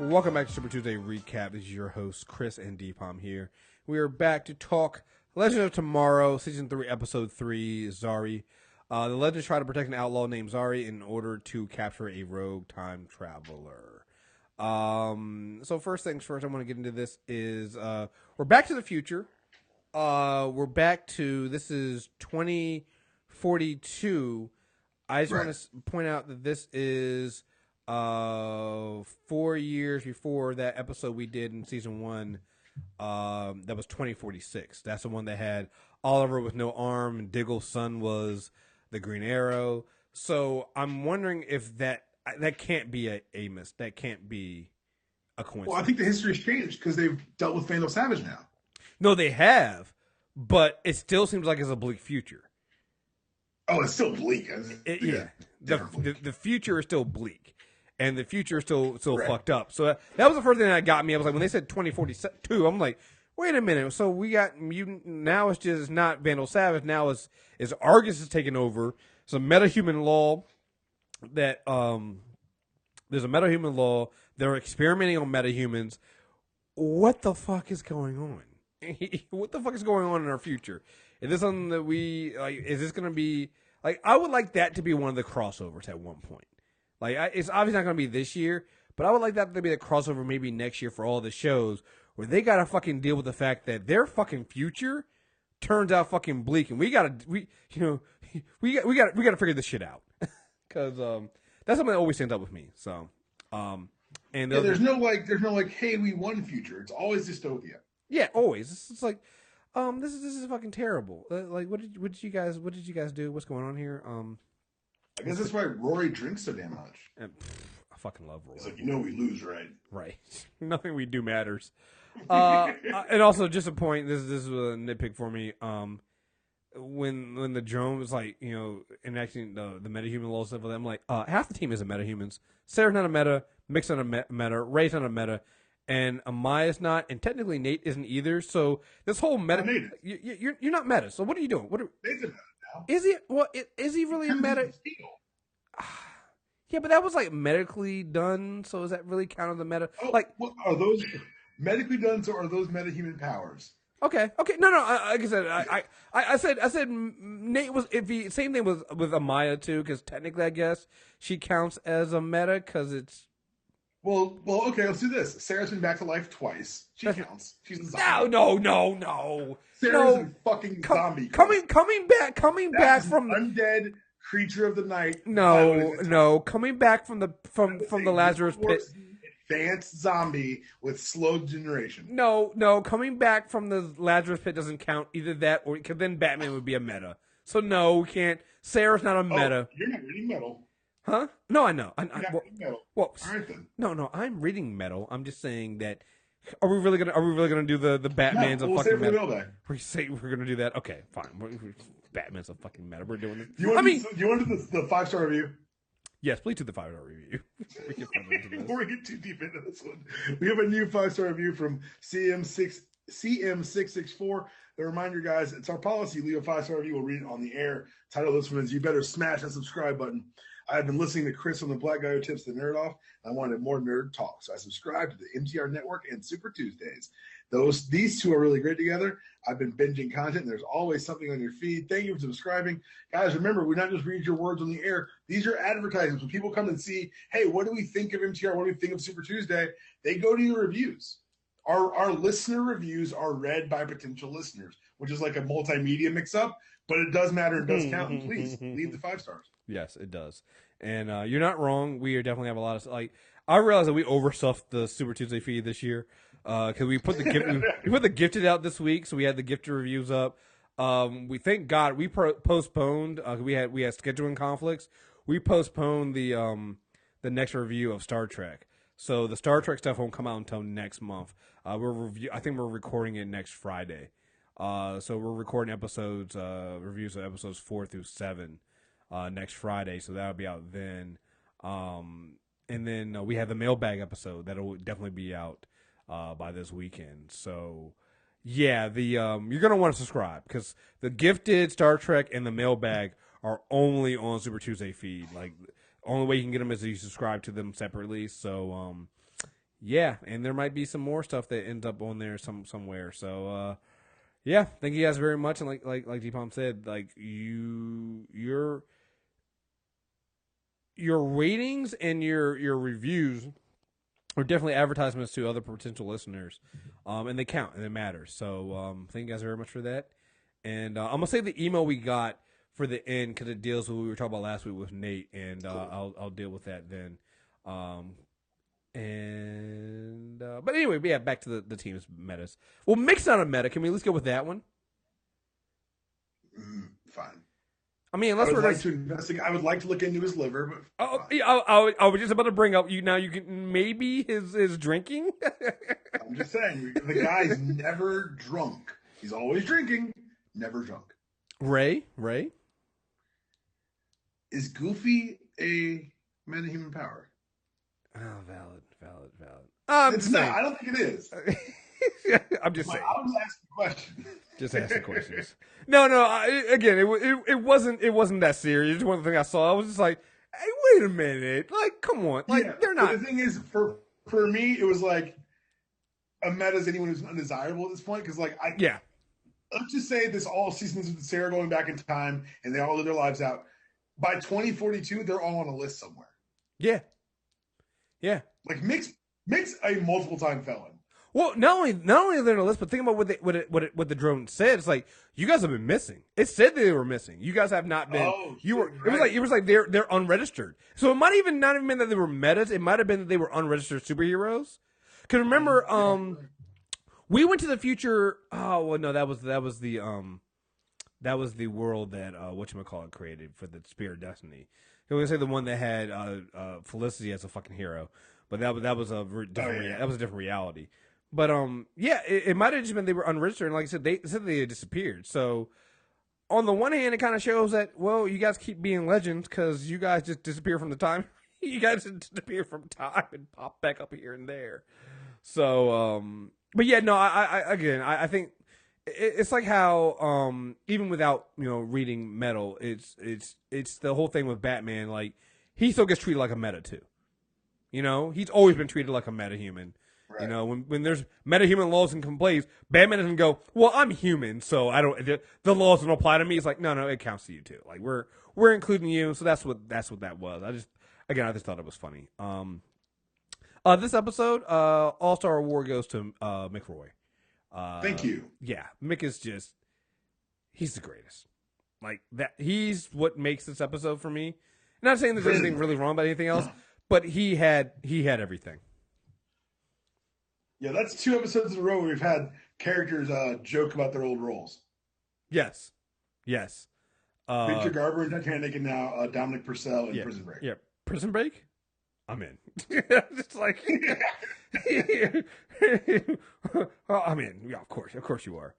Welcome back to Super Tuesday Recap. This is your host, Kriss and Dpalm here. We are back to talk Legend of Tomorrow, Season 3, Episode 3, Zari. The Legends try to protect an outlaw named Zari in order to capture a rogue time traveler. So first things first, I want to get into this is we're back to the future. We're back to, this is 2042. I just want to point out that this is 4 years before that episode we did in season 1. That was 2046. That's the one that had Oliver with no arm and Diggle's son was the Green Arrow. So I'm wondering if that can't be a miss. That can't be a coincidence. Well, I think the history has changed because they've dealt with Vandal Savage now. No, they have, but it still seems like it's a bleak future. Oh, it's still bleak. Yeah. The future is still bleak. And the future is still fucked up. So that was the first thing that got me. I was like, when they said 2042, I'm like, wait a minute. So we got mutant. Now it's just not Vandal Savage. Now is Argus is taking over. It's a metahuman law that there's a metahuman law. They're experimenting on metahumans. What the fuck is going on? What the fuck is going on in our future? Is this something that we like? Is this going to be like? I would like that to be one of the crossovers at one point. Like, it's obviously not going to be this year, but I would like that to be the crossover maybe next year for all the shows where they got to fucking deal with the fact that their fucking future turns out fucking bleak, and we got to figure this shit out because that's something that always stands up with me. So, and there's no like, hey, we won future. It's always dystopia. Yeah, always. It's like, this is fucking terrible. Like, what did you guys do? What's going on here? I guess that's why Rory drinks so damn much. I fucking love Rory. It's like, we lose, right? Right. Nothing we do matters. And also, just a point, this is a nitpick for me. When the drone was like, enacting the metahuman law stuff with them, like, half the team isn't metahumans. Sara's not a meta, Mick's not a meta, Ray's not a meta, and Amaya's not, and technically Nate isn't either. So this whole meta, you're not meta. So what are you doing? Nate's a meta. Is he? Well, is he really a meta? Yeah, but that was like medically done. So is that really count as a meta? Oh, like, are those medically done? So are those metahuman powers? Okay. No. Like I said, I said Nate was same thing with Amaya too, because technically I guess she counts as a meta because it's. Well, okay. Let's do this. Sara's been back to life twice. She counts. She's a zombie. No. Sarah's a fucking zombie. Coming back from undead creature of the night. No. Coming back from the Lazarus pit. Advanced zombie with slow generation. No. Coming back from the Lazarus pit doesn't count. Either that or because then Batman would be a meta. So no, we can't. Sarah's not a meta. You're not reading metal. Huh? No, I know. Metal. Well, all right then. No. I'm reading metal. I'm just saying that. Are we really gonna do the Batman's a fucking meta? We say we're gonna do that. Okay, fine. Batman's a fucking meta. We're doing this. Do you want to do the 5-star review? Yes, please do the 5-star review. Before we get too deep into this one, we have a new 5-star review from CM664. A reminder, guys, it's our policy. Leave a 5-star review. We'll read it on the air. Title of this one is "You Better Smash That Subscribe Button." I've been listening to Kriss on the Black Guy Who Tips the Nerd Off. I wanted more nerd talk, so I subscribed to the MTR Network and Super Tuesdays. These two are really great together. I've been binging content, and there's always something on your feed. Thank you for subscribing. Guys, remember, we not just read your words on the air. These are advertisements. When people come and see, hey, what do we think of MTR? What do we think of Super Tuesday? They go to your reviews. Our listener reviews are read by potential listeners, which is like a multimedia mix-up, but it does matter and does count. And please, leave the 5 stars. Yes, it does. And you're not wrong. We definitely have a lot of I realized that we overstuffed the Super Tuesday feed this year because we put the gifted out this week, so we had the gifted reviews up. We thank God we postponed. We had scheduling conflicts. We postponed the next review of Star Trek. So the Star Trek stuff won't come out until next month. I think we're recording it next Friday. So we're recording reviews of episodes 4 through 7 next Friday. So that'll be out then. And then we have the mailbag episode that'll definitely be out by this weekend. So yeah, you're gonna want to subscribe because the gifted Star Trek and the mailbag are only on Super Tuesday feed. Like only way you can get them is if you subscribe to them separately. So yeah, and there might be some more stuff that ends up on there somewhere. So yeah, thank you guys very much. And like Dpalm said, like your ratings and your reviews are definitely advertisements to other potential listeners, and they count and it matters. So thank you guys very much for that. And I'm gonna say the email we got for the end because it deals with what we were talking about last week with Nate, and I'll deal with that then. But anyway, yeah, back to the team's metas. Well, Mick's not a meta. Can we at least go with that one? Fine. I mean, unless I would we're like to investigate. I would like to look into his liver, but I was just about to bring up you now. You can maybe his drinking. I'm just saying the guy's never drunk. He's always drinking, never drunk. Ray is Goofy a metahuman power? Oh, valid. It's not. I don't think it is. I'm just saying. I was asking a question. Just asking questions. No. Again, it wasn't that serious. One thing I saw, I was just like, hey, wait a minute. Like, come on. Like, they're not. But the thing is, for me, it was like a meta is anyone who's undesirable at this point. Because, like, let's just say this all seasons with Sarah going back in time and they all live their lives out. By 2042, they're all on a list somewhere. Yeah. Like, Mick's a multiple time felon. Well, not only are they on the list, but think about what the drone said. It's like you guys have been missing. It said they were missing. You guys have not been. Oh, It was like they're unregistered. So it might even not even been that they were metas. It might have been that they were unregistered superheroes. Because remember, we went to the future. Oh well, no, that was the world that whatchamacallit created for the Spear of Destiny. I was gonna say the one that had Felicity as a fucking hero, but that was a different reality. But it might have just been they were unregistered, and like I said, they said they had disappeared. So on the one hand, it kind of shows that you guys keep being legends because you guys just disappear from the time. You guys just disappear from time and pop back up here and there. So, but yeah, no, I think it's like how even without reading Metal, it's the whole thing with Batman. Like he still gets treated like a meta too. He's always been treated like a metahuman. Right. When there's metahuman laws and complaints, Batman doesn't go, well, I'm human, so I don't. The laws don't apply to me. It's like, no, it counts to you too. Like we're including you, so that's what that was. I just thought it was funny. This episode, All-Star Award goes to Mick Rory. Thank you. Yeah, Mick is he's the greatest. Like that, he's what makes this episode for me. Not saying there's anything really wrong about anything else, but he had everything. Yeah, that's 2 episodes in a row where we've had characters joke about their old roles. Yes. Victor Garber in Titanic, and now Dominic Purcell in Prison Break. Yeah, Prison Break? I'm in. It's like, I'm in. Yeah, of course you are.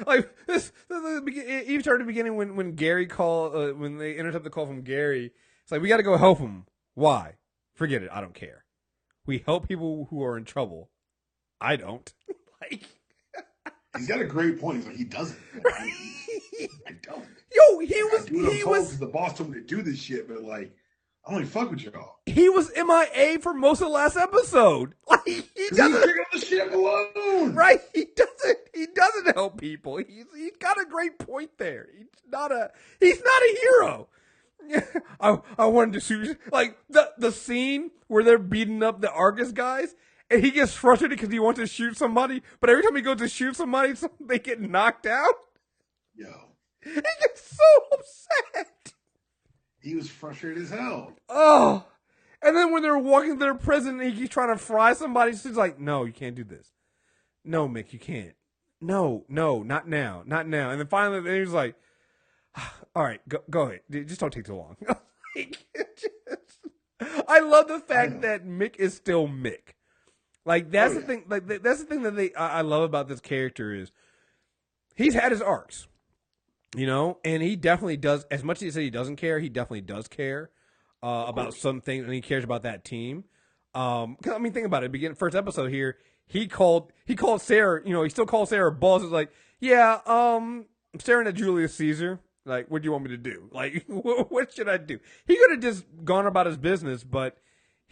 Like this, even started at the beginning when Gary called, when they intercept the call from Gary. It's like, we got to go help him. Why? Forget it. I don't care. We help people who are in trouble. I don't. Like, he's got a great point. He's like, he doesn't. I don't. Yo, he was. The boss told me to do this shit, but like, I don't even fuck with y'all. He was MIA for most of the last episode. Like he doesn't figure out the shit alone. Right? He doesn't help people. He's got a great point there. He's not a hero. I wanted to shoot like the scene where they're beating up the Argus guys, and he gets frustrated because he wants to shoot somebody, but every time he goes to shoot somebody, they get knocked out. Yo, he gets so upset. He was frustrated as hell. Oh, and then when they're walking to their prison, and he's trying to fry somebody. He's like, "No, you can't do this. No, Mick, you can't. No, not now, not now." And then finally, he was like, all right, go ahead. Just don't take too long. I love the fact that Mick is still Mick. Like that's the thing. Like that's the thing that I love about this character is he's had his arcs, and he definitely does. As much as he said he doesn't care, he definitely does care about some things, and he cares about that team. 'Cause, I mean, think about it. First episode here, he called Sarah. He still calls Sarah boss. It's like, yeah, I'm staring at Julius Caesar. Like, what do you want me to do? Like, what should I do? He could have just gone about his business, but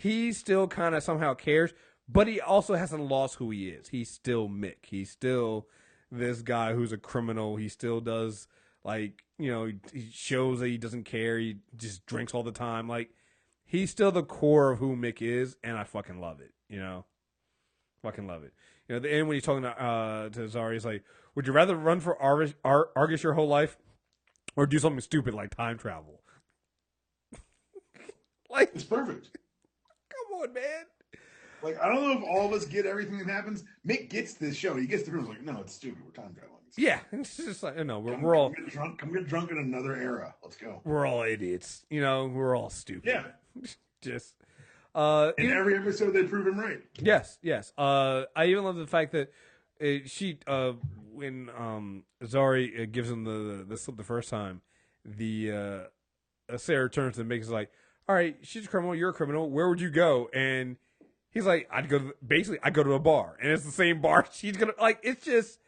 he still kind of somehow cares, but he also hasn't lost who he is. He's still Mick. He's still this guy who's a criminal. He still does, like, he shows that he doesn't care. He just drinks all the time. Like, he's still the core of who Mick is, and I fucking love it, Fucking love it. At the end when he's talking to Zari, he's like, would you rather run for Argus your whole life or do something stupid like time travel? Like, it's perfect. Come on, man. Like, I don't know if all of us get everything that happens. Mick gets this show. He gets the room. Like, no, it's stupid. We're time traveling. Yeah, it's just like, we're all get drunk. Come get drunk in another era. Let's go. We're all idiots. We're all stupid. Yeah. Just in every episode they prove him right. Yes. I even love the fact that when Zari gives him the slip the first time, Sara turns to Mick and is like, all right, she's a criminal, you're a criminal, where would you go? And he's like, I'd go to a bar, and it's the same bar she's gonna, like, it's just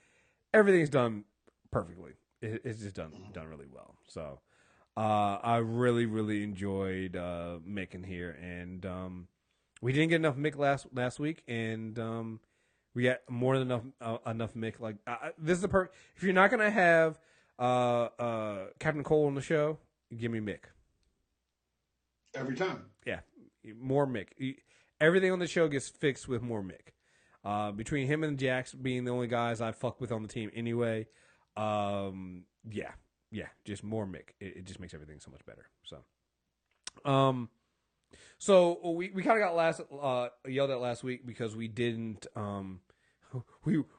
everything's done perfectly. It's just done really well. So I really, really enjoyed Mick in here, and we didn't get enough Mick last week, and we got more than enough Mick. Like, this is the if you're not gonna have Captain Cole on the show, give me Mick every time. Yeah, more Mick. Everything on the show gets fixed with more Mick. Between him and Jax being the only guys I fuck with on the team anyway, just more Mick. It just makes everything so much better. So we kind of got yelled at last week because we didn't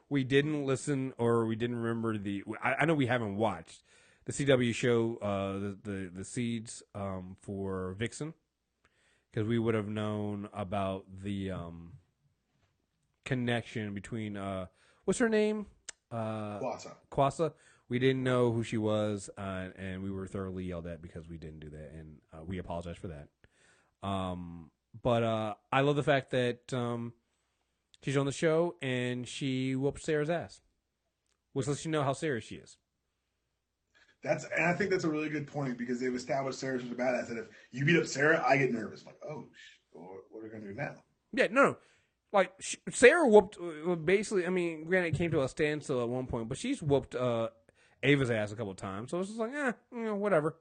we didn't listen, or we didn't remember I know we haven't watched the CW show the seeds for Vixen, because we would have known about the connection between what's her name? Kwasa. We didn't know who she was, and we were thoroughly yelled at because we didn't do that, and we apologize for that. But I love the fact that she's on the show and she whoops Sarah's ass, which lets you know how serious she is. And I think that's a really good point, because they've established Sarah as a badass, and if you beat up Sarah, I get nervous. I'm like, oh, what are we gonna do now? Yeah, no. Like, Sarah whooped, basically, I mean, granted, it came to a standstill at one point, but she's whooped Ava's ass a couple of times. So it's just like, whatever,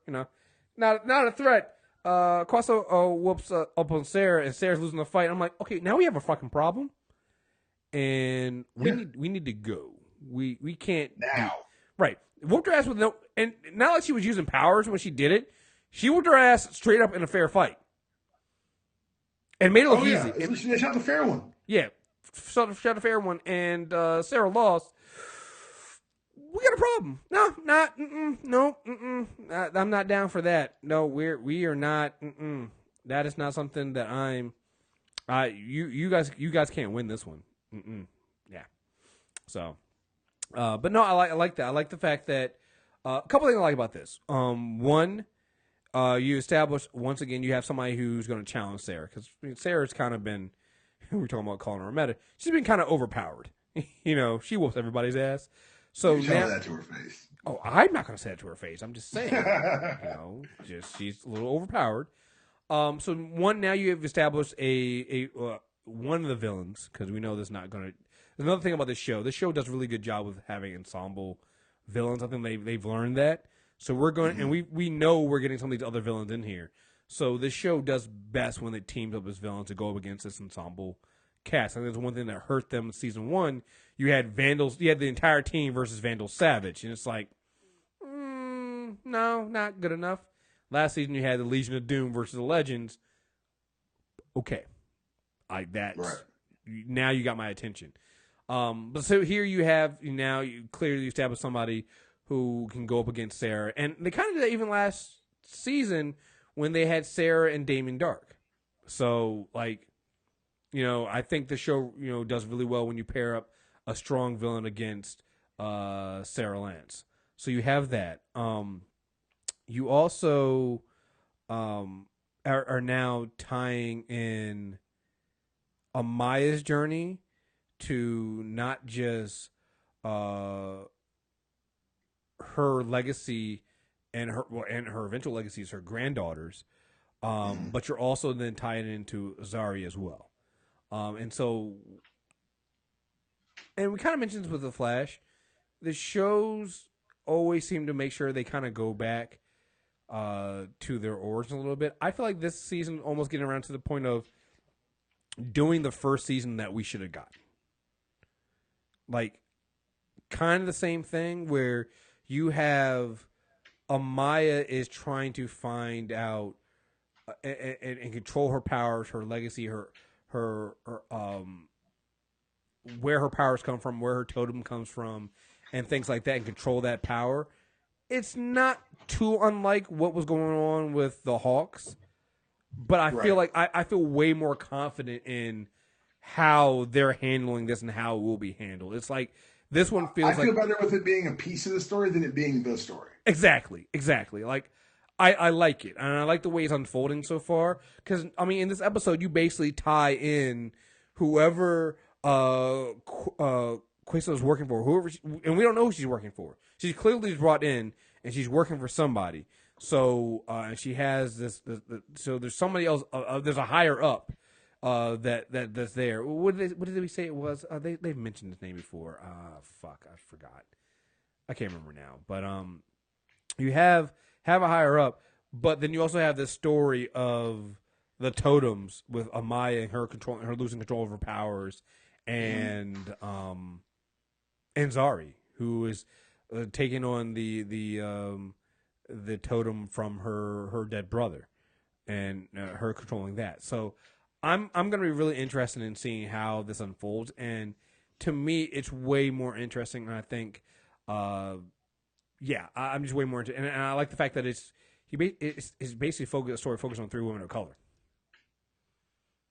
Not a threat. Quasso whoops up on Sarah, and Sarah's losing the fight. I'm like, okay, now we have a fucking problem, and we need to go. We can't now. Right. Whooped her ass with no, and not like she was using powers when she did it. She whooped her ass straight up in a fair fight, and made it look easy. They shot the fair one. Yeah, shot a fair one, and Sarah lost. We got a problem. I'm not down for that. No, we are not. That is not something that I'm. You guys can't win this one. Yeah. So, but no, I like that. I like the fact that a couple things I like about this. One, you establish once again you have somebody who's going to challenge Sarah, because Sarah's kind of been. We were talking about calling her a meta. She's been kind of overpowered. She whoops everybody's ass. So you tell that to her face. Oh, I'm not going to say that to her face. I'm just saying, just she's a little overpowered. So one, now you have established a one of the villains, because we know there's not going to. There's another thing about this show. This show does a really good job with having ensemble villains. I think they've learned that. So we're going, and we know we're getting some of these other villains in here. So this show does best when it teams up as villains to go up against this ensemble cast. I think that's one thing that hurt them in season 1. You had Vandals. You had the entire team versus Vandal Savage, and it's like, no, not good enough. Last season you had the Legion of Doom versus the Legends. Okay, now you got my attention. But so here you have you clearly established somebody who can go up against Sarah, and they kind of did that even last season when they had Sara and Damien Dark. So I think the show does really well when you pair up a strong villain against Sarah Lance. So you have that. You also are now tying in Amaya's journey to not just her legacy and her eventual legacy is her granddaughters, but you're also then tying into Zari as well. And we kind of mentioned this with the Flash. The shows always seem to make sure they kind of go back to their origin a little bit. I feel like this season almost getting around to the point of doing the first season that we should have gotten. Like, kind of the same thing where you have Amaya is trying to find out and control her powers, her legacy, her where her powers come from, where her totem comes from, and things like that, and control that power. It's not too unlike what was going on with the Hawks, but I feel like I feel way more confident in how they're handling this and how it will be handled. It's like this one feels. I feel better with it being a piece of the story than it being the story. Exactly. Like I like it, and I like the way it's unfolding so far. Because I mean, in this episode, you basically tie in whoever Queso's working for, and we don't know who she's working for. She's clearly brought in, and she's working for somebody. So, and she has this. So there's somebody else. There's a higher up that's there. What did we say it was? They've mentioned his name before. Fuck, I forgot. I can't remember now. But you have a higher up, but then you also have this story of the totems with Amaya and her losing control of her powers, and Zari, who is taking on the totem from her dead brother, and her controlling that. So I'm going to be really interested in seeing how this unfolds, and to me, it's way more interesting. And I think, I'm just way more into, and I like the fact that it's basically a story focused on 3 women of color.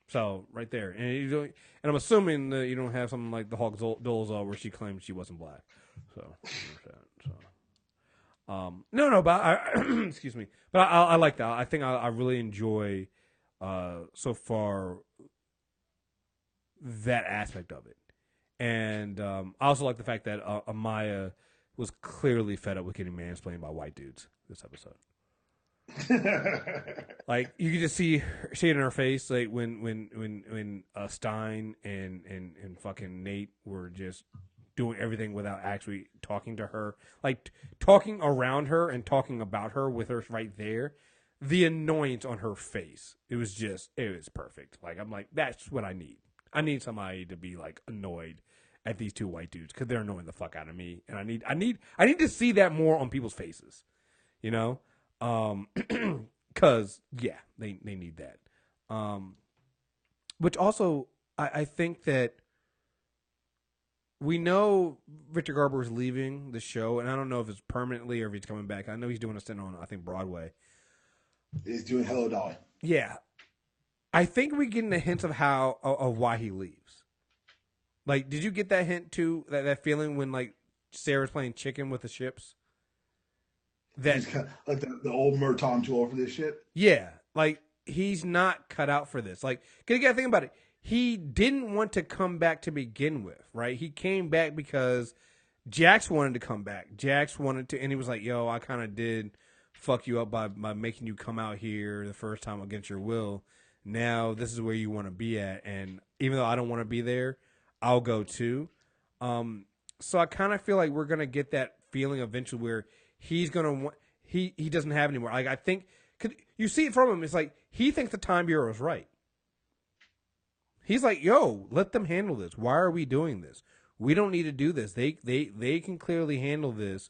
So right there, and I'm assuming that you don't have something like the Hawk Dolezal where she claimed she wasn't black. So, but excuse me, but I like that. I think I really enjoy so far that aspect of it, and I also like the fact that Amaya was clearly fed up with getting mansplained by white dudes this episode. Like you could just see it in her face, like when Stein and fucking Nate were just doing everything without actually talking to her, like talking around her and talking about her with her right there. The annoyance on her face, it was perfect. Like I'm like, that's what I need. I need somebody to be like annoyed at these 2 white dudes because they're annoying the fuck out of me, and I need to see that more on people's faces, you know. Cause yeah, they need that. Which also, I think that we know Richard Garber is leaving the show, and I don't know if it's permanently or if he's coming back. I know he's doing a stint on, I think, Broadway. He's doing Hello Dolly. Yeah. I think we're getting a hint of why he leaves. Like, did you get that hint too, that feeling when like Sarah's playing chicken with the ships? He's kind of like the old Murtaugh tool for this shit. Yeah, like he's not cut out for this. Like, cause you gotta think about it. He didn't want to come back to begin with, right? He came back because Jax wanted to come back. Jax wanted to, and he was like, "Yo, I kind of did fuck you up by making you come out here the first time against your will. Now this is where you want to be at, and even though I don't want to be there, I'll go too." So I kind of feel like we're gonna get that feeling eventually where he's gonna want he doesn't have anymore. Like I think, cause you see it from him. It's like he thinks the Time Bureau is right. He's like, "Yo, let them handle this. Why are we doing this? We don't need to do this. They can clearly handle this.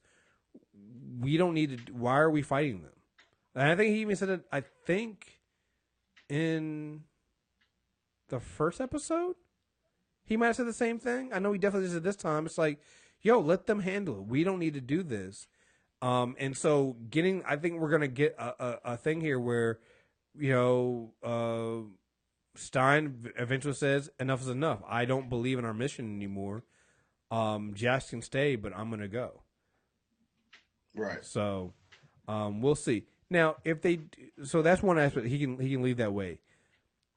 We don't need to. Why are we fighting them?" And I think he even said it. I think in the first episode, he might have said the same thing. I know he definitely said this time. It's like, "Yo, let them handle it. We don't need to do this." And so I think we're gonna get a thing here where, you know, Stein eventually says, "Enough is enough. I don't believe in our mission anymore. Jax can stay, but I'm gonna go." Right. So, we'll see. Now, so that's one aspect. He can leave that way.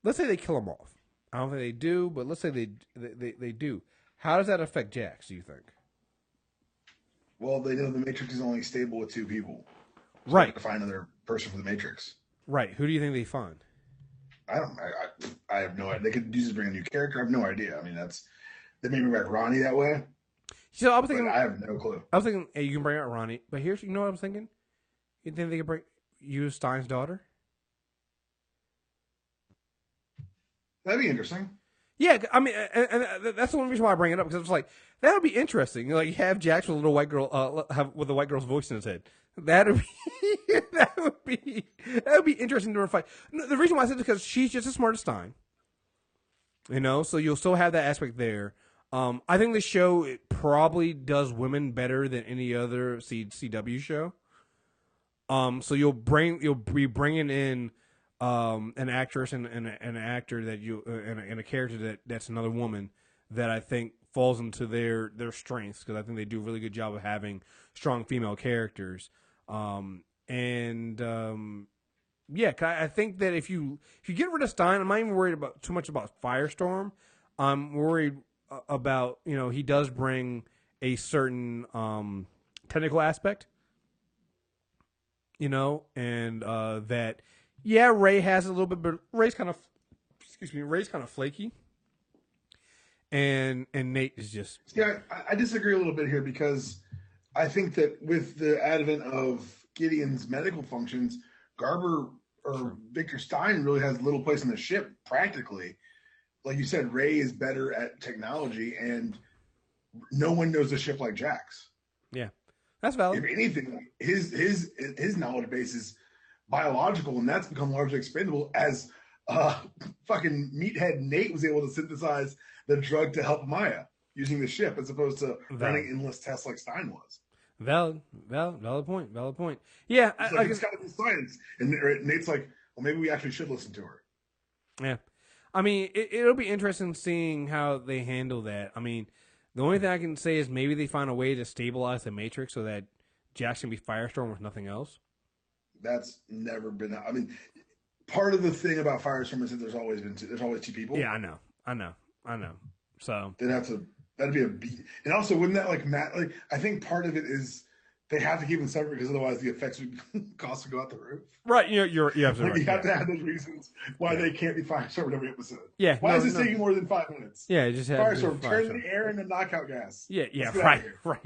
Let's say they kill him off. I don't think they do, but let's say they do. How does that affect Jax, do you think? Well, they know the Matrix is only stable with 2 people. So right. to find another person for the Matrix. Right. Who do you think they find? I have no idea. They could just bring a new character. I have no idea. I mean, they made me write Ronnie that way. So I was thinking, I have no clue. I was thinking, hey, you can bring out Ronnie, but here's, you know what I was thinking? You think they could use Stein's daughter? That'd be interesting. Yeah, I mean, and that's the one reason why I bring it up, because it's like that would be interesting. Like, have Jax with a little white girl, with a white girl's voice in his head. That'd be that would be interesting during a fight. No, the reason why I said it is because she's just as smart as Stein. You know, so you'll still have that aspect there. I think the show it probably does women better than any other CW show. So you'll be bringing in an actress and an actor that and a character that's another woman that I think falls into their strengths, because I think they do a really good job of having strong female characters. Yeah, I think that if you get rid of Stein, I'm not even worried too much about Firestorm. I'm worried about, he does bring a certain technical aspect, and that, yeah, Ray has a little bit, but Ray's kind of flaky, and Nate is just. Yeah, I disagree a little bit here, because I think that with the advent of Gideon's medical functions, Garber or Victor Stein really has little place in the ship, practically. Like you said, Ray is better at technology, and no one knows the ship like Jax. Yeah, that's valid. If anything, his knowledge base is biological, and that's become largely expendable as fucking meathead Nate was able to synthesize the drug to help Maya using the ship, as opposed to running endless tests like Stein was. Valid point. Yeah, it's got to be science, and Nate's like, well, maybe we actually should listen to her. Yeah. I mean, it'll be interesting seeing how they handle that. I mean, the only thing I can say is maybe they find a way to stabilize the Matrix so that Jax can be Firestorm with nothing else. That's never been. I mean, part of the thing about Firestorm is that there's always two people. Yeah, I know. So that'd be a beat. And also, wouldn't that I think part of it is they have to keep them separate, because otherwise the effects costs would go out the roof. Right, you're absolutely right. You have to have those reasons why they can't be Firestorm every episode. Yeah. Why is this taking more than 5 minutes? Yeah, just have Firestorm, turn the air into knockout gas. Yeah, right.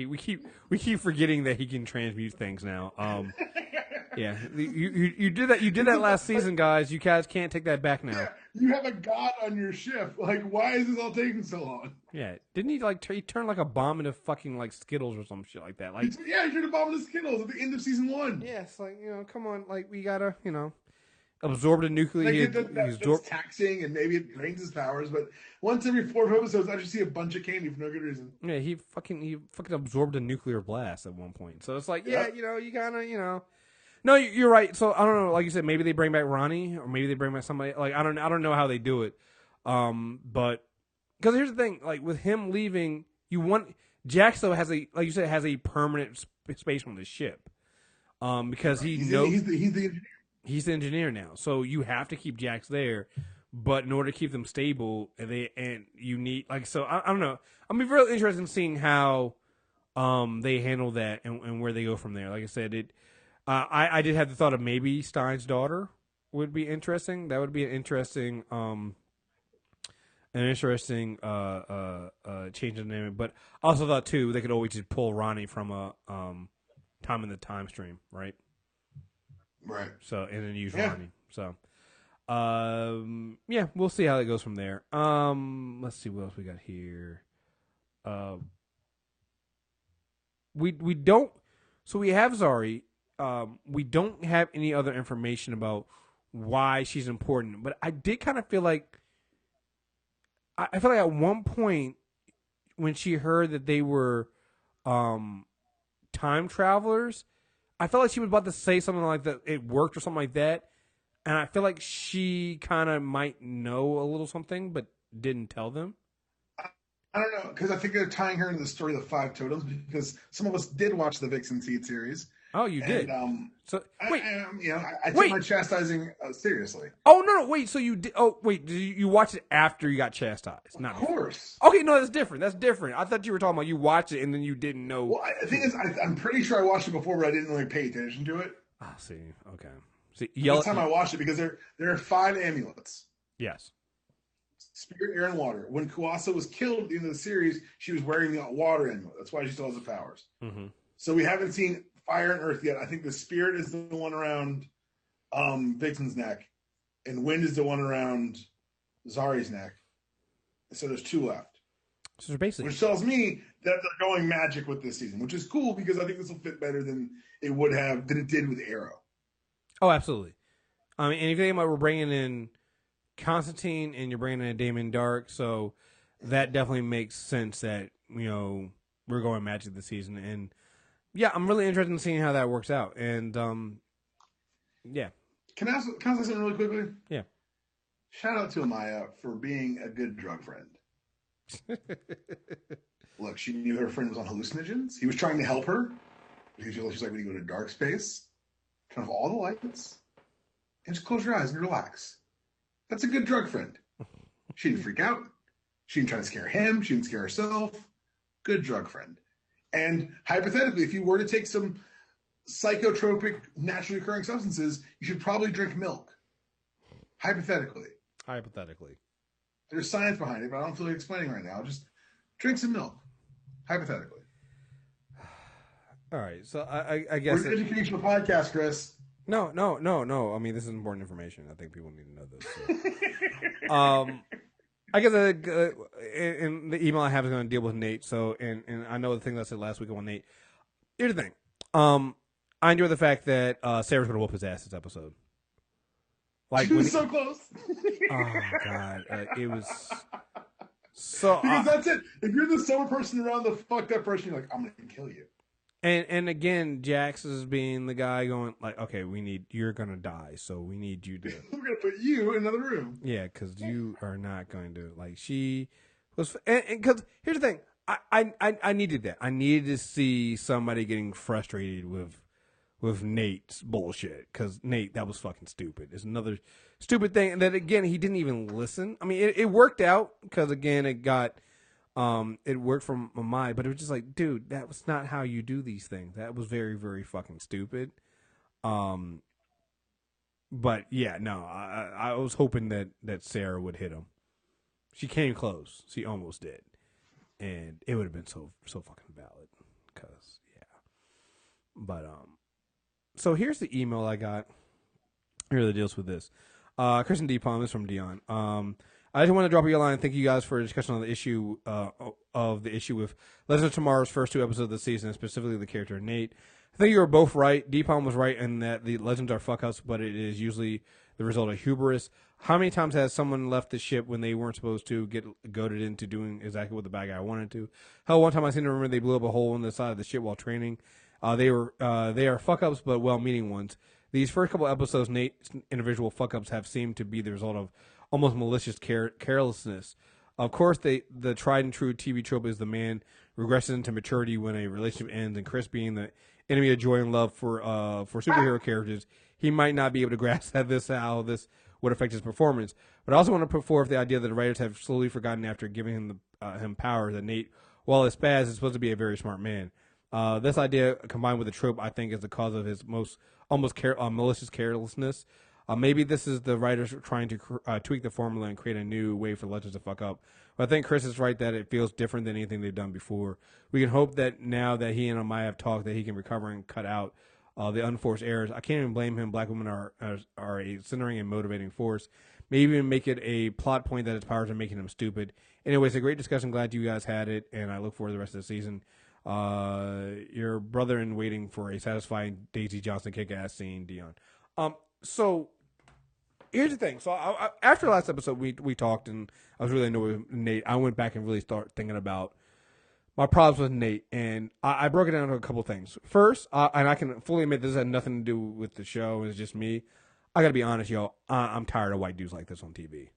We keep forgetting that he can transmute things now. Yeah, you did that. You did that last season, guys. You guys can't take that back now. Yeah, you have a god on your ship. Like, why is this all taking so long? Yeah, didn't he he turn like a bomb into fucking like Skittles or some shit like that? Like, yeah, he turned a bomb into Skittles at the end of season 1. Yeah, it's like, come on, like, we gotta absorb the nuclear. That's taxing, and maybe it drains his powers. But once every 4 episodes, I just see a bunch of candy for no good reason. Yeah, he fucking absorbed a nuclear blast at one point. So it's like, you gotta, No, you're right. So I don't know. Like you said, maybe they bring back Ronnie, or maybe they bring back somebody. Like, I don't know how they do it. But because here's the thing, like with him leaving, Jax though has a permanent space on the ship. Because he's the engineer. He's the engineer now, so you have to keep Jax there. But in order to keep them stable, you need so I don't know. I'm be real interested in seeing how they handle that and where they go from there. Like I said, I did have the thought of maybe Stein's daughter would be interesting. That would be an interesting change in the name. But I also thought too they could always just pull Ronnie from a Time in the Time stream, right? Right. So and then use Ronnie. So we'll see how that goes from there. Let's see what else we got here. We don't. So we have Zari. We don't have any other information about why she's important, but I did kind of feel like I feel like at one point when she heard that they were time travelers, I felt like she was about to say something like that it worked or something like that, and I feel like she kind of might know a little something but didn't tell them. I don't know, because I think they're tying her into the story of the 5 totems, because some of us did watch the Vixen Seed series. Oh, you did. So wait, I take my chastising seriously. Oh no, wait. So you did? Oh wait, did you watch it after you got chastised? Not of course. Before. Okay, no, that's different. That's different. I thought you were talking about you watched it and then you didn't know. Well, the thing is, I'm pretty sure I watched it before, but I didn't pay attention to it. I see. Okay. So This time I watched it because there are 5 amulets. Yes. Spirit, air, and water. When Kuasa was killed at the end of the series, she was wearing the water amulet. That's why she still has the powers. Mm-hmm. So we haven't seen fire and earth yet. I think the spirit is the one around Vixen's neck, and wind is the one around Zari's neck. So there's 2 left. So basically, which tells me that they're going magic with this season, which is cool because I think this will fit better than it did with Arrow. Oh, absolutely. I mean, and if you think about, we're bringing in Constantine and you're bringing in Damon Dark, so that definitely makes sense that, you know, we're going magic this season. And yeah, I'm really interested in seeing how that works out. And yeah. Can I say something really quickly? Yeah. Shout out to Amaya for being a good drug friend. Look, she knew her friend was on hallucinogens. He was trying to help her because she's like, when you go to dark space, turn off all the lights and just close your eyes and relax. That's a good drug friend. She didn't freak out. She didn't try to scare him. She didn't scare herself. Good drug friend. And hypothetically, if you were to take some psychotropic, naturally occurring substances, you should probably drink milk. Hypothetically. There's science behind it, but I don't feel like explaining right now. Just drink some milk. Hypothetically. All right. So I guess we're an educational podcast, Chris. No. I mean, this is important information. I think people need to know this. So. I guess in the email I have is going to deal with Nate. So, and I know the thing that I said last week on Nate. Here's the thing. I enjoy the fact that Sarah's going to whoop his ass this episode. Like, she was so close. Oh God, it was so. Because that's it. If you're the sober person around the fucked up person, you're like, I'm going to kill you. And again, Jax is being the guy going like, okay, you're gonna die, so we need you to. We're gonna put you in another room. Yeah, because you are not going to like. She was, and because here's the thing, I needed that. I needed to see somebody getting frustrated with Nate's bullshit, because Nate, that was fucking stupid. It's another stupid thing, and that again, he didn't even listen. I mean, it worked out because again, it worked from Amaya, but it was just like, dude, that was not how you do these things. That was very, very fucking stupid. But yeah, no, I was hoping that Sara would hit him. She came close. She almost did, and it would have been so fucking valid. Cause yeah, but so here's the email I got. Here are the deals with this. Kriss and Dpalm is from Dion. I just want to drop you a line and thank you guys for a discussion on the issue with Legends of Tomorrow's first 2 episodes of the season, and specifically the character of Nate. I think you were both right. Dpalm was right in that the Legends are fuck-ups, but it is usually the result of hubris. How many times has someone left the ship when they weren't supposed to, get goaded into doing exactly what the bad guy wanted to? Hell, one time I seem to remember they blew up a hole in the side of the ship while training. They are fuck-ups, but well-meaning ones. These first couple episodes, Nate's individual fuck-ups have seemed to be the result of almost malicious carelessness. Of course, the tried and true TV trope is the man regresses into maturity when a relationship ends, and Kriss, being the enemy of joy and love for superhero characters, he might not be able to grasp how this would affect his performance. But I also want to put forth the idea that the writers have slowly forgotten after giving him power that Nate, while a spaz, is supposed to be a very smart man. This idea, combined with the trope, I think is the cause of his malicious carelessness. Maybe this is the writers trying to tweak the formula and create a new way for Legends to fuck up. But I think Kriss is right that it feels different than anything they've done before. We can hope that now that he and Amaya have talked, that he can recover and cut out the unforced errors. I can't even blame him. Black women are a centering and motivating force. Maybe even make it a plot point that his powers are making him stupid. Anyways, a great discussion. Glad you guys had it, and I look forward to the rest of the season. Your brother in waiting for a satisfying Daisy Johnson kick-ass scene, Dion. So here's the thing. So after last episode, we talked, and I was really annoyed with Nate. I went back and really started thinking about my problems with Nate, and I broke it down to a couple things. First, and I can fully admit this had nothing to do with the show. It's just me. I gotta be honest, yo. I'm tired of white dudes like this on TV.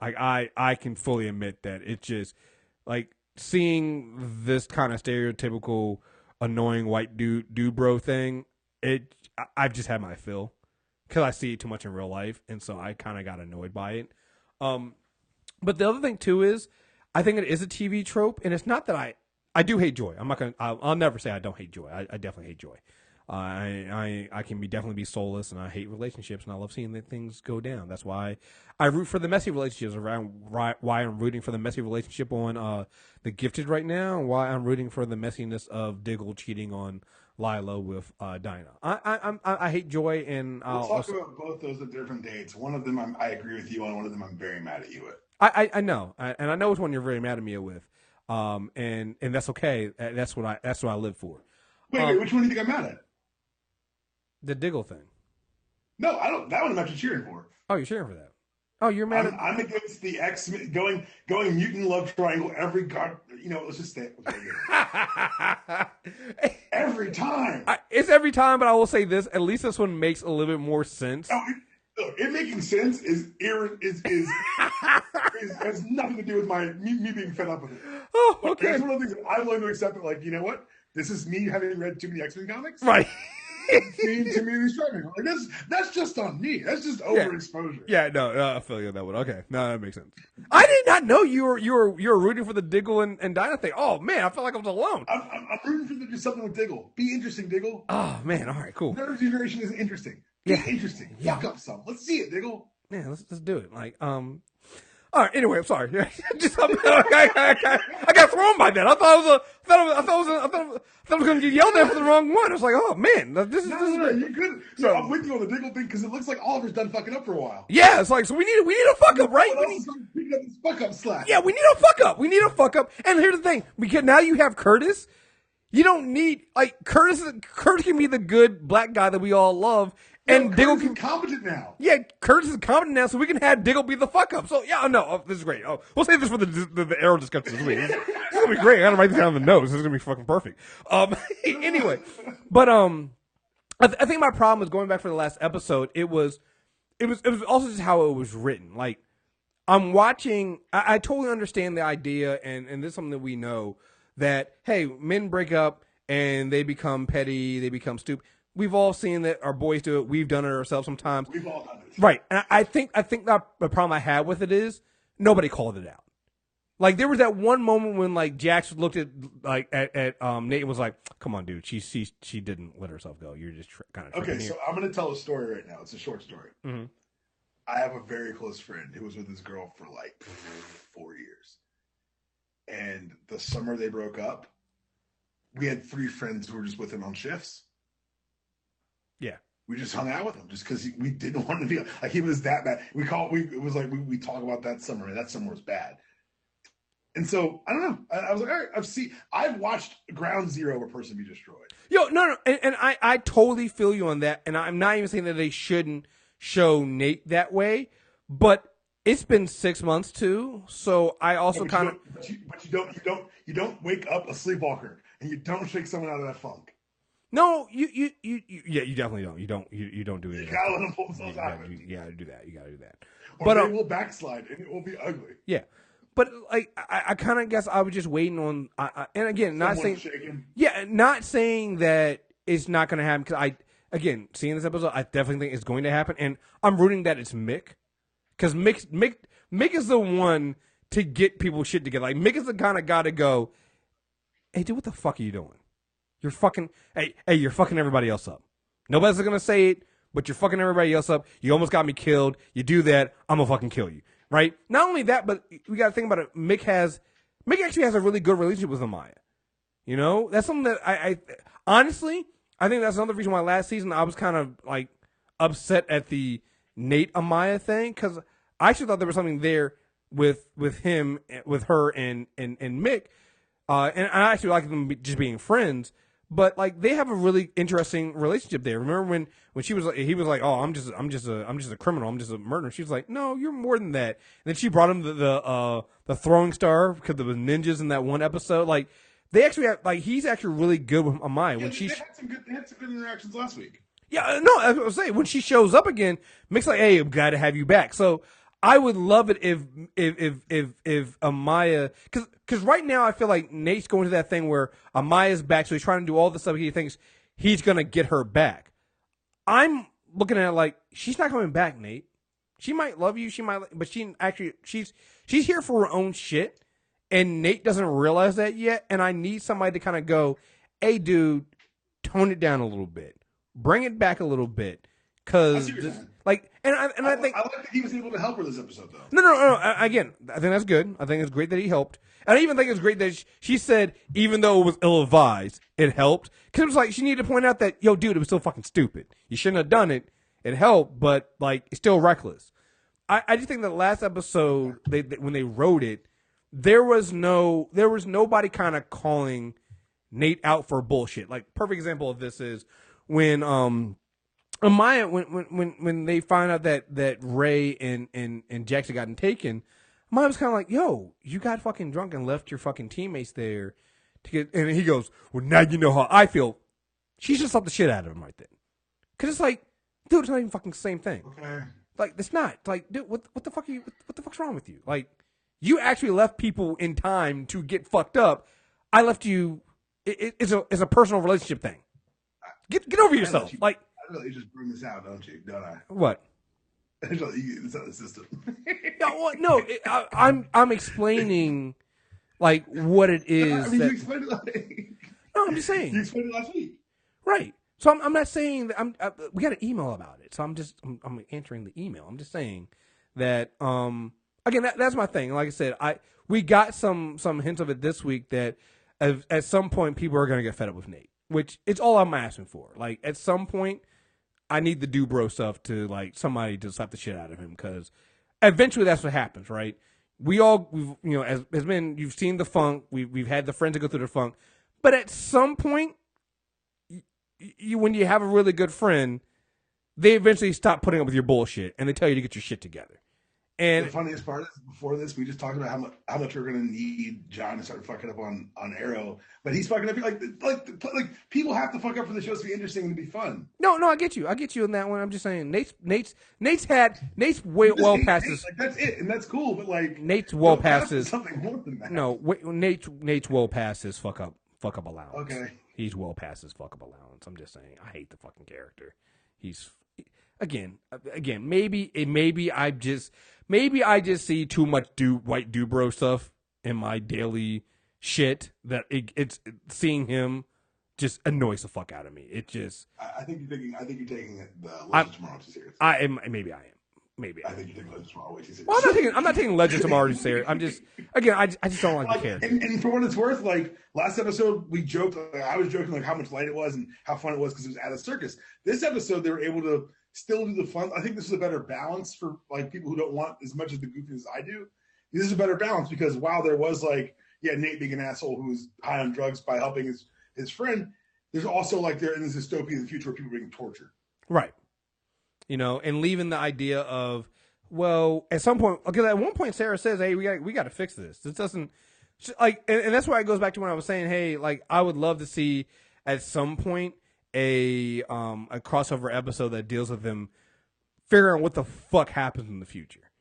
I can fully admit that it's just like seeing this kind of stereotypical annoying white dude bro thing. I've just had my fill because I see it too much in real life, and so I kind of got annoyed by it. But the other thing too is I think it is a TV trope, and it's not that I do hate Joy. I'll never say I don't hate Joy. I definitely hate Joy. I can definitely be soulless, and I hate relationships, and I love seeing that things go down. That's why I root for the messy relationships. Around why I'm rooting for the messy relationship on The Gifted right now, and why I'm rooting for the messiness of Diggle cheating on Lila with Dinah. I hate Joy, and we'll talk about both those at different dates. One of them I agree with you on. One of them I'm very mad at you with. I know, and I know which one you're very mad at me with, and that's okay. That's what I live for. Wait, which one do you think I'm mad at? The Diggle thing. No, I don't. That one I'm actually cheering for. Oh, you're cheering for that. Oh, you're mad at. I'm against the X going mutant love triangle every god. Let's just say every time. It's every time, but I will say this: at least this one makes a little bit more sense. Oh, it making sense is has nothing to do with me being fed up with it. Oh, okay. It's one of the things that I've learned to accept. It, like, you know what? This is me having read too many X-Men comics. Right. Seeing too many striking. Like that's just on me. That's just overexposure. Yeah, no, I feel you on that one. Okay, no, that makes sense. I did not know you were rooting for the Diggle and Dinah thing. Oh man, I felt like I was alone. I'm rooting for them to do something with Diggle. Be interesting, Diggle. Oh man, all right, cool. Nerve generation is interesting. Be interesting. Yeah. Fuck up some. Let's see it, Diggle. Yeah, let's do it. Like, all right. Anyway, I'm sorry. I got thrown by that. I thought I was going to get yelled at for the wrong one. I was like, oh man, this is. No, you're good. So I'm with you on the Diggle thing because it looks like Oliver's done fucking up for a while. Yeah, it's like so we need a fuck up, right? We need picking up this fuck up slack. Yeah, we need a fuck up. We need a fuck up. And here's the thing: because now you have Curtis. You don't need Curtis. Curtis can be the good black guy that we all love. And Diggle is competent now. Yeah, Curtis is competent now, so we can have Diggle be the fuck up. So yeah, no, this is great. Oh, we'll save this for the arrow discussion this week. This is gonna be great. I gotta write this down in the notes. This is gonna be fucking perfect. Anyway, but I think my problem was going back for the last episode. It was also just how it was written. Like I'm watching. I totally understand the idea, and this is something that we know that hey, men break up and they become petty, they become stupid. We've all seen that our boys do it. We've done it ourselves sometimes. We've all done it. Right. And I think that the problem I had with it is nobody called it out. Like there was that one moment when like Jax looked at Nate and was like, "Come on, dude. She didn't let herself go. You're just kind of okay." So I'm going to tell a story right now. It's a short story. Mm-hmm. I have a very close friend who was with his girl for like 4 years, and the summer they broke up, we had 3 friends who were just with him on shifts. Yeah, we just hung out with him just because we didn't want to be like he was that bad. We talk about that summer, and that summer was bad. And so I don't know. I was like, all right, I've watched Ground Zero of a person be destroyed. Yo, no, and I totally feel you on that. And I'm not even saying that they shouldn't show Nate that way, but it's been 6 months too. So I also kind of. But you don't wake up a sleepwalker, and you don't shake someone out of that funk. No, you definitely don't. You don't do it. You gotta let them pull themselves out. You gotta do that. You gotta do that. Or they will backslide, and it will be ugly. Yeah, but like I kind of guess I was just waiting on. And again, not saying. Shaking. Yeah, not saying that it's not gonna happen because seeing this episode, I definitely think it's going to happen, and I'm rooting that it's Mick, because Mick is the one to get people shit together. Like Mick is the kind of guy to go, hey, dude, what the fuck are you doing? You're fucking, hey, you're fucking everybody else up. Nobody's going to say it, but you're fucking everybody else up. You almost got me killed. You do that, I'm going to fucking kill you. Right? Not only that, but we got to think about it. Mick actually has a really good relationship with Amaya. You know? That's something that I honestly, I think that's another reason why last season I was kind of like upset at the Nate Amaya thing, because I actually thought there was something there with him, with her and Mick. And I actually like them just being friends. But like they have a really interesting relationship there. Remember when he was like, "Oh, I'm just a criminal. I'm just a murderer." She was like, "No, you're more than that." And then she brought him the throwing star because there was ninjas in that one episode. Like they actually have, like he's actually really good with Amaya. Yeah, when they had some good interactions last week. Yeah, no, I was saying when she shows up again, Mick's like, "Hey, I'm glad to have you back." So I would love it if Amaya, because right now I feel like Nate's going to that thing where Amaya's back, so he's trying to do all the stuff he thinks he's gonna get her back. I'm looking at it like she's not coming back, Nate. She might love you, but she's here for her own shit, and Nate doesn't realize that yet. And I need somebody to kind of go, "Hey, dude, tone it down a little bit." bring it back a little bit, because like, and I think I like that he was able to help her this episode though. No. Again, I think that's good. I think it's great that he helped. And I even think it's great that she said, even though it was ill-advised, it helped. Because it was like, she needed to point out that, yo, dude, it was still fucking stupid. You shouldn't have done it. It helped, but, like, it's still reckless. I just think that last episode, when they wrote it, there was nobody kind of calling Nate out for bullshit. Like, perfect example of this is when, Amaya, when they find out that Ray and Jackson gotten taken, Amaya was kind of like, yo, you got fucking drunk and left your fucking teammates there to get, and he goes, well, now you know how I feel. She just slapped the shit out of him right then. Cause it's like, dude, it's not even fucking the same thing. Okay. Like, it's not. It's like, dude, what the fuck what the fuck's wrong with you? Like, you actually left people in time to get fucked up. I left you, it's a personal relationship thing. Get over yourself. Like, I really just bring this out, don't you? Don't I? What? It's not the system. No. I'm explaining like what it is. I mean, you explained it No, I'm just saying. You explained it last week, right? So I'm not saying that we got an email about it. So I'm answering the email. I'm just saying that again that's my thing. Like I said, we got some hints of it this week that at some point people are going to get fed up with Nate, which it's all I'm asking for. Like at some point, I need the do bro stuff to like somebody to slap the shit out of him, because eventually that's what happens, right? We've as men, you've seen the funk. We've had the friends that go through the funk, but at some point, when you have a really good friend, they eventually stop putting up with your bullshit and they tell you to get your shit together. And the funniest part is, before this, we just talked about how much we're gonna need John to start fucking up on Arrow, but he's fucking up like people have to fuck up for the shows to be interesting and to be fun. No, I get you in that one. I'm just saying Nate's well past his. Like, that's it, and that's cool, but like Nate's well past his something more than that. No, Nate's well past his fuck up allowance. Okay, he's well past his fuck up allowance. I'm just saying, I hate the fucking character. He's again, maybe I just see too much white do-bro stuff in my daily shit that it's seeing him just annoys the fuck out of me. It just. I think you're taking the Legend Tomorrow too serious. Maybe I am. Maybe I think you're taking Legend Tomorrow way too serious. Well, I'm not taking Legend Tomorrow too serious. I'm just I just don't like the character. And for what it's worth, like last episode we joked. I was joking like how much light it was and how fun it was because it was at a circus. This episode they were able to still do the fun. I think this is a better balance for like people who don't want as much of the goofiness I do. This is a better balance because while there was like, Nate being an asshole who was high on drugs by helping his friend, there's also like they're in this dystopia in the future where people are being tortured. Right. And leaving the idea of, well, at some point, because at one point Sara says, hey, we got to fix this. This doesn't like, and that's why it goes back to when I was saying, hey, like I would love to see at some point a crossover episode that deals with them figuring out what the fuck happens in the future,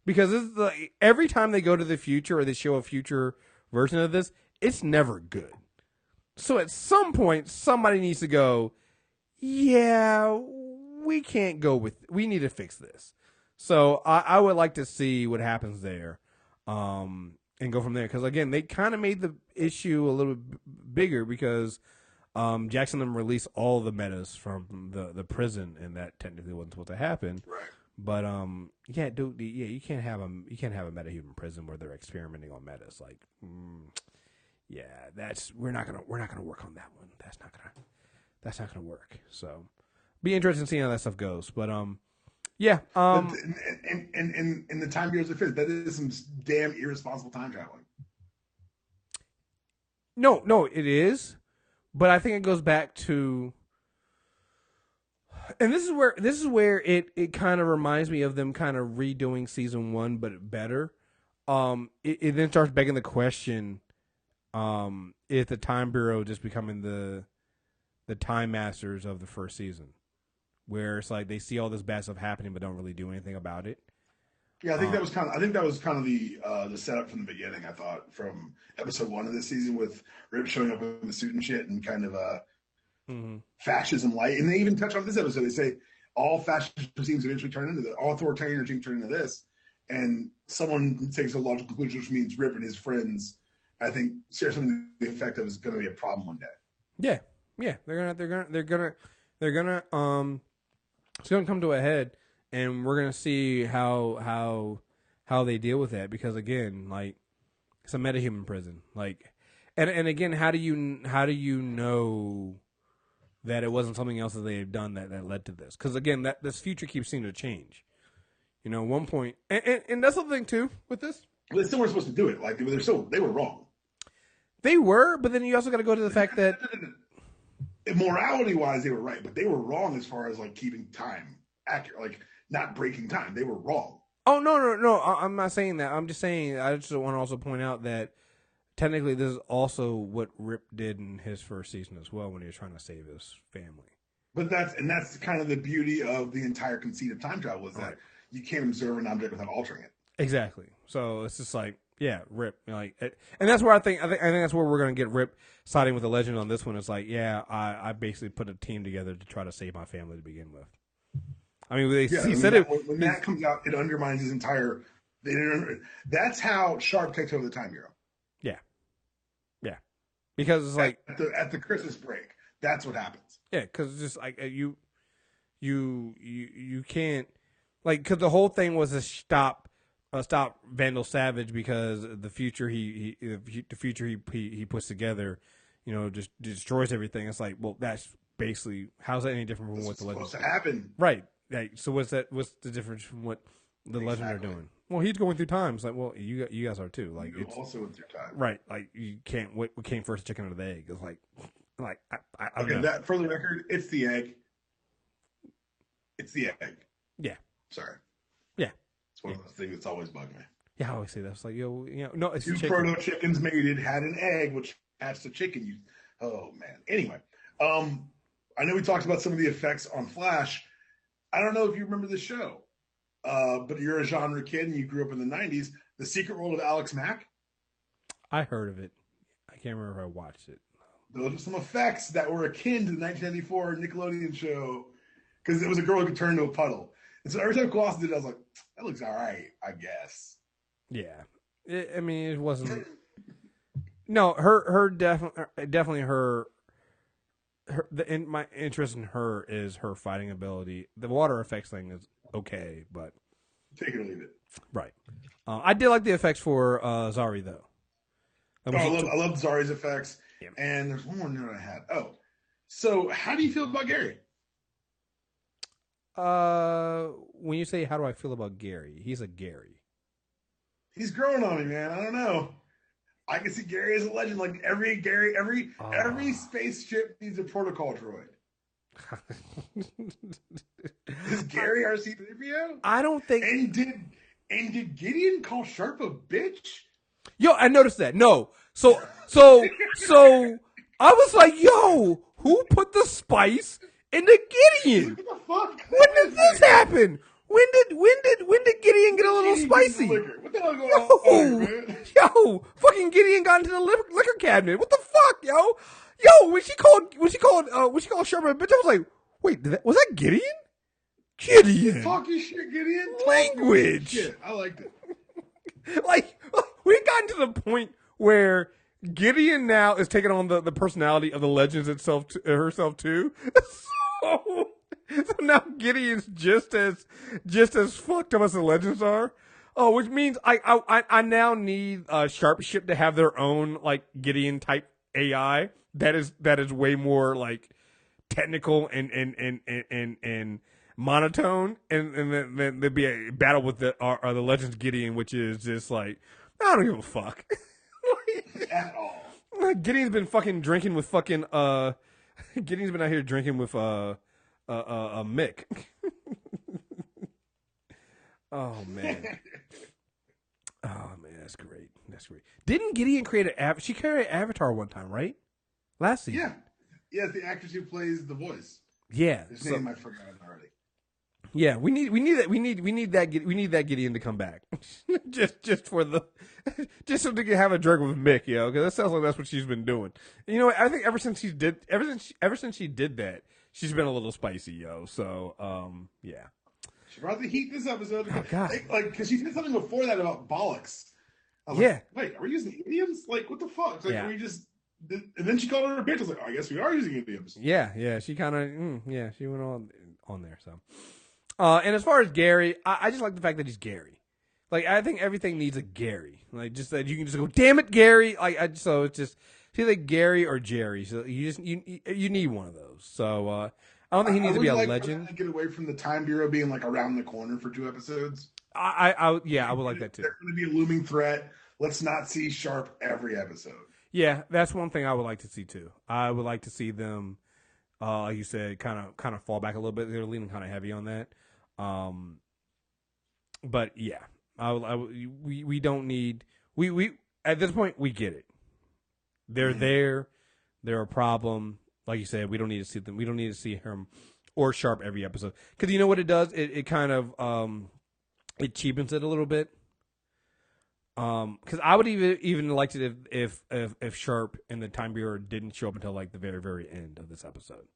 because this is like, every time they go to the future or they show a future version of this, it's never good. So at some point somebody needs to go, yeah, we can't go we need to fix this. So I would like to see what happens there, and go from there, because again they kind of made the issue a little bit bigger because Jackson and them released all the metas from the prison, and that technically wasn't supposed to happen. Right. But you can't have a metahuman prison where they're experimenting on metas. Like, we're not gonna work on that one. That's not gonna work. So, be interested in seeing how that stuff goes. But and the time bureaus that fit, that is some damn irresponsible time traveling. No, it is. But I think it goes back to, and this is where it kind of reminds me of them kind of redoing season 1, but better. It then starts begging the question, if the Time Bureau just becoming the time masters of the first season, where it's like they see all this bad stuff happening but don't really do anything about it. Yeah, I think that was kind of the setup from the beginning. I thought from episode 1 of this season with Rip showing up in the suit and shit and kind of fascism light, and they even touch on this episode. They say all fascist regimes eventually turn into this, all authoritarian regimes turn into this, and someone takes a logical conclusion, which means Rip and his friends, I think, share something to the effect of is going to be a problem one day. Yeah, they're gonna They're gonna it's gonna come to a head, and we're gonna see how they deal with that because again, like it's a metahuman prison, like, and again, how do you know that it wasn't something else that they had done that led to this? Because again, that this future keeps seeming to change. You know, at one point, and that's the thing too with this. They still weren't supposed to do it. Like they were wrong. They were, but then you also got to go to the fact that morality-wise, they were right, but they were wrong as far as like keeping time accurate, like not breaking time. They were wrong. Oh no! I'm not saying that. I'm just saying I just want to also point out that technically this is also what Rip did in his first season as well when he was trying to save his family. But that's kind of the beauty of the entire conceit of time travel is that you can't observe an object without altering it. Exactly. So it's just like, yeah, Rip, like, and that's where I think that's where we're gonna get Rip siding with the legend on this one. It's like, yeah, I basically put a team together to try to save my family to begin with. I mean, he said it when that comes out, it undermines his entire. That's how Sharp takes over the Time Bureau. Yeah, because it's like at the Christmas break, that's what happens. Yeah, because it's just like you can't like because the whole thing was to stop Vandal Savage because the future he puts together, you know, just destroys everything. It's like, well, that's basically how's that any different from what the legend supposed to happen? Right. Like, so what's the difference from what the legend are doing? Well, he's going through time. It's like, well, you guys are too. Like, it's also went through time. Right. Like, you can't. What came first, the chicken or the egg? It's like I okay. Know. That for the record, it's the egg. It's the egg. Yeah. Sorry. Yeah. It's one of those things that's always bugged me. Yeah, I always say that. It's like, no, it's two proto chickens mated, had an egg, which hatched a chicken. Oh man. Anyway, I know we talked about some of the effects on Flash. I don't know if you remember the show, but you're a genre kid and you grew up in the '90s. The Secret World of Alex Mack. I heard of it. I can't remember if I watched it. Those are some effects that were akin to the 1994 Nickelodeon show because it was a girl who could turn into a puddle. And so every time Colossus did it, I was like, that looks all right, I guess. Yeah. I mean, it wasn't. No, her definitely her my interest in her is her fighting ability. The water effects thing is okay, but. Take it or leave it. Right. I did like the effects for Zari, though. I love Zari's effects. Yeah. And there's one more note I had. Oh, so how do you feel about Gary? When you say how do I feel about Gary, he's a Gary. He's growing on me, man. I don't know. I can see Gary as a legend. Like every spaceship needs a protocol droid. Is Gary RC-3PO? I don't think. And did Gideon call Sharp a bitch? Yo, I noticed that. No, so I was like, yo, who put the spice in the Gideon? What the fuck? When did this happen? When did Gideon get a little spicy? What the hell is going on here, man? Yo, fucking Gideon got into the liquor cabinet. What the fuck, yo, when she called Sherman a bitch, I was like, wait, was that Gideon? Gideon, talking shit, Gideon. Language. Shit, I liked it. Like we've gotten to the point where Gideon now is taking on the personality of the Legends herself too. So now Gideon's just as fucked up as the Legends are. Oh, which means I now need Sharpship to have their own like Gideon type AI that is way more like technical and monotone, and then there'd be a battle with the Legends Gideon, which is just like I don't give a fuck at all. Gideon's been fucking drinking with fucking Gideon's been out here drinking with Mick. Oh man, that's great. Didn't Gideon create she created an avatar one time, right? Last season. Yeah, it's the actress who plays the voice. Yeah, his name I forgot already. Yeah, we need that Gideon to come back, just so they can have a drink with Mick, because that sounds like that's what she's been doing. You know, I think ever since she did that, she's been a little spicy, So, yeah. She brought the heat this episode. Oh God, because she said something before that about bollocks. I was like, wait, are we using idioms? Like, what the fuck? Like, are we just And then she called her a bitch. I was like, oh, I guess we are using it in the episode. Yeah. She kind of, she went on there. So, and as far as Gary, I just like the fact that he's Gary. Like, I think everything needs a Gary. Like, just that you can just go, damn it, Gary. Like, so it's just it's either Gary or Jerry. So you need one of those. So I don't think he needs to be a legend. To get away from the Time Bureau being like around the corner for 2 episodes. I would like that too. They're going to be a looming threat. Let's not see Sharp every episode. Yeah, that's one thing I would like to see too. I would like to see them, like you said, kind of fall back a little bit. They're leaning kind of heavy on that. But yeah, we don't need we at this point we get it. They're there. They're a problem. Like you said, we don't need to see them. We don't need to see him or Sharp every episode because you know what it does. It kind of it cheapens it a little bit. Because I would even liked it if Sharp and the Time Bureau didn't show up until like the very very end of this episode.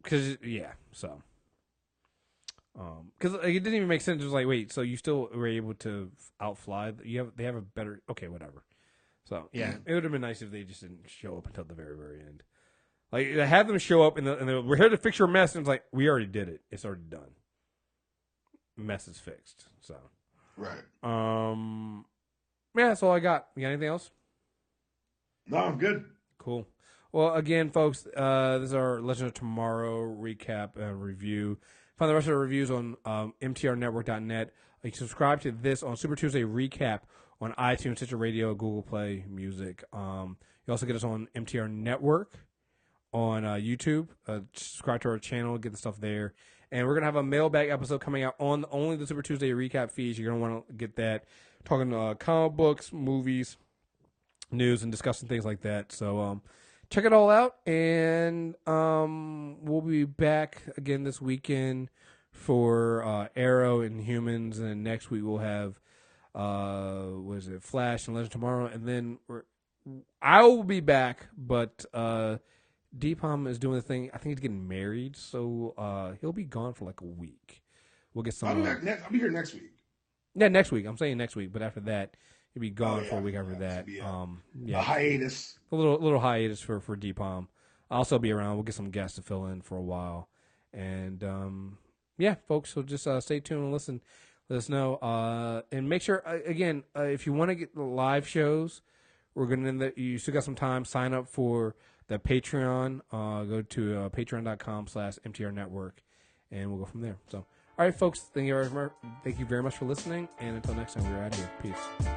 Because it didn't even make sense. It was like, wait, so you still were able to outfly? They have a better okay, whatever. So yeah, it would have been nice if they just didn't show up until the very very end. Like have them show up and we're here to fix your mess, and it's like we already did it. It's already done. Mess is fixed. So. Right. Yeah, that's all I got. You got anything else? No, I'm good. Cool. Well, again, folks, this is our Legend of Tomorrow recap review. Find the rest of the reviews on mtrnetwork.net. You can subscribe to this on Super Tuesday Recap on iTunes, Stitcher Radio, Google Play Music. You also get us on MTR Network on YouTube. Subscribe to our channel, get the stuff there. And we're going to have a mailbag episode coming out on only the Super Tuesday recap feeds. You're going to want to get that. Talking comic books, movies, news, and discussing things like that. So check it all out. And we'll be back again this weekend for Arrow and Humans. And next week we'll have, Flash and Legend Tomorrow. And then I will be back, but... Dpalm is doing the thing. I think he's getting married, so he'll be gone for like a week. We'll get some. I'll be here next week. Yeah, next week. I'm saying next week, but after that, he'll be gone for a week after that. A hiatus. A little hiatus for Dpalm. I'll also be around. We'll get some guests to fill in for a while, and folks. So just stay tuned and listen. Let us know, and make sure again if you want to get the live shows, we're gonna. You still got some time. Sign up for the Patreon. Go to patreon.com/MTR Network, and we'll go from there. So, all right, folks, thank you very much for listening, and until next time, we're out of here. Peace.